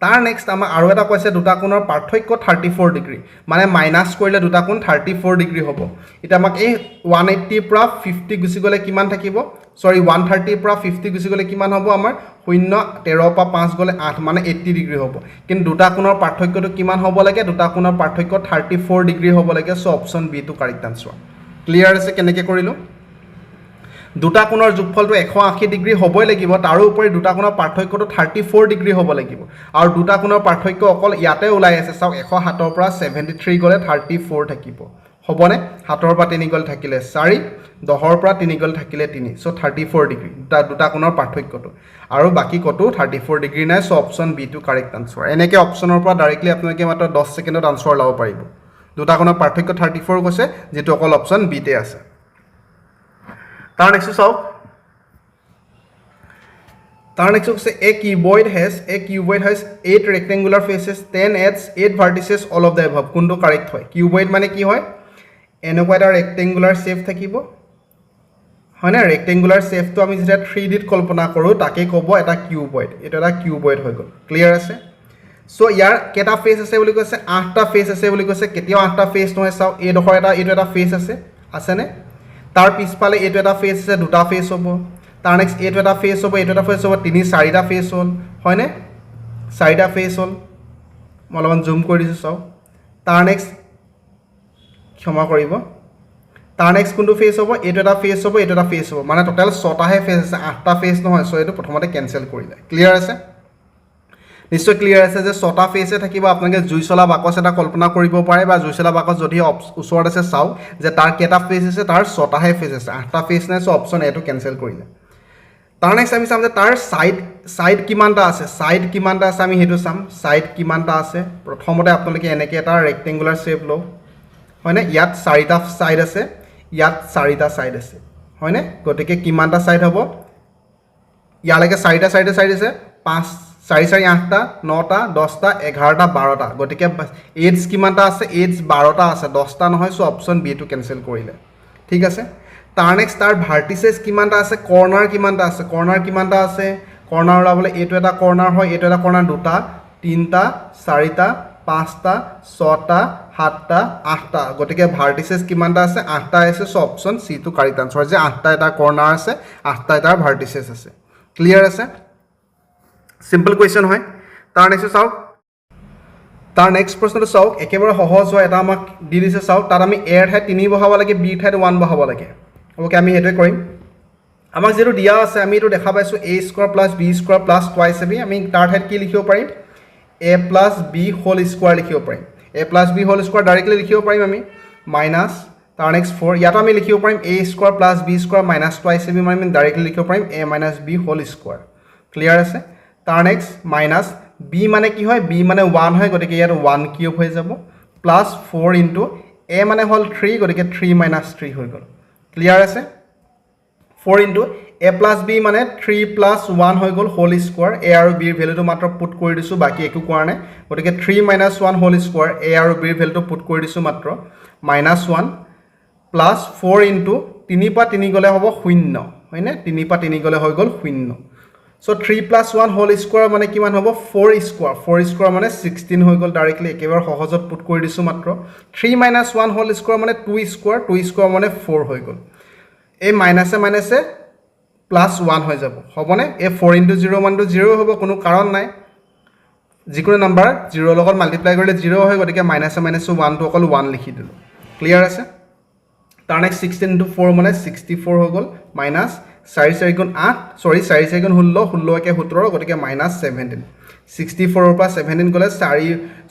তাৰ নেক্সট আমাক আৰু এটা কৈছে দুটা কোণৰ পাৰ্থক্য 34 ডিগ্ৰী মানে মাইনাস কৰিলে দুটা কোণ 34 ডিগ্ৰী হ'ব এটা আমাক এই 180 পৰা 50 গুচি গলে কিমান থাকিব সৰি 130 পৰা 50 গুচি গলে কিমান হ'ব আমাৰ 0 13 পৰা 5 গলে 8 মানে 80 ডিগ্ৰী হ'ব কিন্তু দুটা কোণৰ পাৰ্থক্যটো কিমান হ'ব লাগে দুটা কোণৰ পাৰ্থক্য 34 ডিগ্ৰী হ'ব লাগে সো অপচন বি টো কাৰেক্ট আনসাৰ ক্লিয়াৰ আছে কেনেকৈ কৰিলো দুটা কোণৰ যোগফলটো 180 ডিগ্ৰী হ'বই লাগিব তাৰ উপৰি দুটা কোণৰ পাৰ্থক্যটো 34 ডিগ্ৰী হ'ব লাগিব আৰু দুটা কোণৰ পাৰ্থক্য অকল ইয়াতে ওলাই আছে চাওক 107 পৰা 73 গলে 34 থাকিব হ'বনে 7 পৰা 3 গলে থাকিলে 4 10 পৰা 3 গলে থাকিলে 3 সো 34 ডিগ্ৰী দুটা কোণৰ পাৰ্থক্যটো আৰু বাকি কতো 34 ডিগ্ৰী নাই সো অপচন বি টো কাৰেক্ট আনসাৰ এনেকৈ অপচনৰ পৰা ডাইৰেক্টলি আপোনালোকে মাত্ৰ 10 সেকেন্ডত আনসাৰ লাভ পাৰিব দুটা কোণৰ পাৰ্থক্য 34 কৈছে যেটো অকল অপচন বি তে আছে তাৰ নেক্সট চাওক তাৰ নেক্সট হৈছে a cuboid has 8 rectangular faces 10 edges 8 vertices all of the above কোনটো কাৰেক্ট হয় cuboid মানে কি হয় এনেকুৱা এটা ৰেক্টেংগুলাৰ শেপ থাকিব হয়নে ৰেক্টেংগুলাৰ শেপটো আমি যেটা 3D ত কল্পনা কৰো তাকে ক'ব এটা cuboid এটা এটা cuboid হৈ গল ক্লিয়াৰ আছে সো ইয়াৰ কেটা ফেস আছে বুলি কৈছে 8টা ফেস আছে বুলি কৈছে কেতিয়াও 8টা ফেস নহয় চাও এই ডখৰ এটা এইটো এটা ফেস আছে নে তাৰ পিছফালে এইটো এটা ফেস আছে দুটা ফেস হ'ব তাৰ নেক্সট এইটো এটা ফেস হ'ব এইটো এটা ফেস হ'ব তিনি চাৰিটা ফেস হ'ল হয়নে চাৰিটা ফেস হ'ল মই অলপমান জুম কৰি দিছো চাও তাৰ নেক্সট ক্ষমা কৰিব তাৰ নেক্সট কোনটো ফেস হ'ব এইটো এটা ফেস হ'ব এইটো এটা ফেস হ'ব মানে টোটাল 6টাহে ফেস আছে 8টা ফেস নহয় সো এইটো প্ৰথমতে কেনসেল কৰিলে ক্লিয়াৰ আছে নিশ্চয় ক্লিয়াৰ আছে যে 6টা ফেসে থাকিব আপোনালোকে জুইচলা বাকস এটা কল্পনা কৰিব পাৰে বা জুইচলা বাকস যদি ওচৰত আছে চাও যে তাৰ কেটা ফেস আছে তাৰ 6টাহে ফেস আছে 8টা ফেস নাই সো অপচন এ টো কেনসেল কৰিলে তাৰ নেক্সট আমি চাম যে তাৰ সাইড কিমানটা আছে আমি হেতু চাম সাইড কিমানটা আছে প্ৰথমতে আপোনালোকে এনেকৈ এটা ৰেক্টেংগুলাৰ শেপ লও হয়নে ইয়াত 4টা সাইড আছে ইয়াত 4টা সাইড আছে হয়নে গতিকে কিমানটা সাইড হ'ব ইয়ালৈকে 4টা সাইড আছে 5 4 4 8টা 9টা 10টা 11টা 12টা গতিকে এডজ কিমানটা আছে এডজ 12টা আছে 10টা নহয় সো অপচন বি টো কেনসেল কৰিলে ঠিক আছে তাৰ নেক্সট তাৰ ভাৰ্টিসেস কিমানটা আছে কৰ্নাৰ কিমানটা আছে কৰ্নাৰ ওলাবলে এইটো এটা কৰ্নাৰ হয় এইটো এটা কৰ্নাৰ দুটা তিনটা চাৰিটা পাঁচটা ছটা সাতটা আঠটা গতিকে ভাৰ্টিসেস কিমানটা আছে 8টা আছে সো অপচন সি টো কাৰেক্ট আনসাৰ যে 8টা এটা কৰ্নাৰ আছে 8টা এটা ভাৰ্টিসেস আছে ক্লিয়াৰ আছে সিম্পল কোৱেশ্চন হয় তাৰ নেক্সট চাওক তাৰ নেক্সট প্ৰশ্নটো চাওক একেবাৰে সহজ হয় এটা আমাক দি দিছে চাওক তাত আমি a ৰ ঠাইত 3 বহাব লাগে b ৰ ঠাইত 1 বহাব লাগে ওকে আমি হেতু কৰিম আমাক যেটো দিয়া আছে আমি এটো দেখা পাইছো a² + b² + twice ab আমি তাৰ ঠাইত কি লিখিব পাৰিম a + b হোল স্কয়াৰ লিখিব পাৰিম a + b whole square directly লিখিব পাৰিম আমি মাইনাস তাৰ নেক্সট 4 ইয়াত আমি লিখিব পাৰিম a² + b² - twice ab আমি ডাইৰেক্টলি লিখিব পাৰিম a - b whole square clear আছে তাৰ নেক্সট মাইনাস b মানে কি হয় b মানে 1 হয় গতিকে ইয়াত 1 কিউব হৈ যাব প্লাস 4 ইনটু a মানে হল 3 গতিকে 3 - 3 হৈ গল ক্লিয়াৰ আছে 4 ইনটু a + b মানে 3 + 1 হৈ গল হোল স্কয়াৰ a আৰু b ৰ ভ্যালুটো মাত্ৰ পুট কৰি দিছো বাকি একো কৰা নাই গতিকে 3 - 1 হোল স্কয়াৰ a আৰু b ৰ ভ্যালুটো পুট কৰি দিছো মাত্ৰ -1 প্লাস 4 ইনটু 3 পা 3 গলে হ'ব 0 হয়নে 3 পা 3 গলে হৈ গল 0 সো 3 + 1 হোল স্কোয়ার মানে কিমান হ'ব 4 স্কোয়ার 4 স্কোয়ার মানে 16 হৈ গ'ল ডাইৰেক্টলি একেবাৰে সহজত পুট কৰি দিছো মাত্ৰ 3 - 1 হোল স্কোয়ার মানে 2 স্কোয়ার 2 স্কোয়ার মানে 4 হৈ গ'ল এই মাইনাসে মাইনাসে +1 হৈ যাব হ'বনে এই 4 * 0 মানটো 0 হ'ব কোনো কাৰণ নাই যিকোনো নাম্বাৰ 0 লগত মাল্টিপ্লাই কৰিলে 0 হয় গতিকে মাইনাসে মাইনাসে 1 টো অকল 1 লিখি দিলো ক্লিয়াৰ আছে তাৰ নেক্সট 16 * 4 মানে 64 হৈ গ'ল মাইনাস 4 * 4 = 8 সৰি 4 * 4 = 16 16 একে 17 গতিকে মাইনাস 17 64 ৰ পৰা 17 গলে 4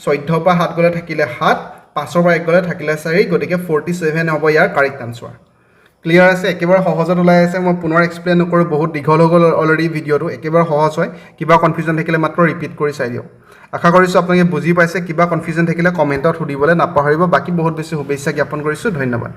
14 পৰা 7 গলে থাকিলে 7 5 ৰ পৰা 1 গলে থাকিলে 4 গতিকে 47 হ'ব ইয়াৰ কাৰেক্ট আনসাৰ ক্লিয়াৰ আছে একেবাৰে সহজত ওলাই আছে মই পুনৰ এক্সপ্লেইন নকৰো বহুত দীঘল হৈ গ'ল অলৰেডি ভিডিওটো একেবাৰে সহজ হয় কিবা কনফিউজন থাকিলে মাত্ৰ ৰিপিট কৰি চাই দিও আশা কৰিছো আপোনালোকে বুজি পাইছে কিবা কনফিউজন থাকিলে কমেন্টত সুধিবলৈ নাপাহৰিব বাকি বহুত বেছি শুভেচ্ছা জ্ঞাপন কৰিছো ধন্যবাদ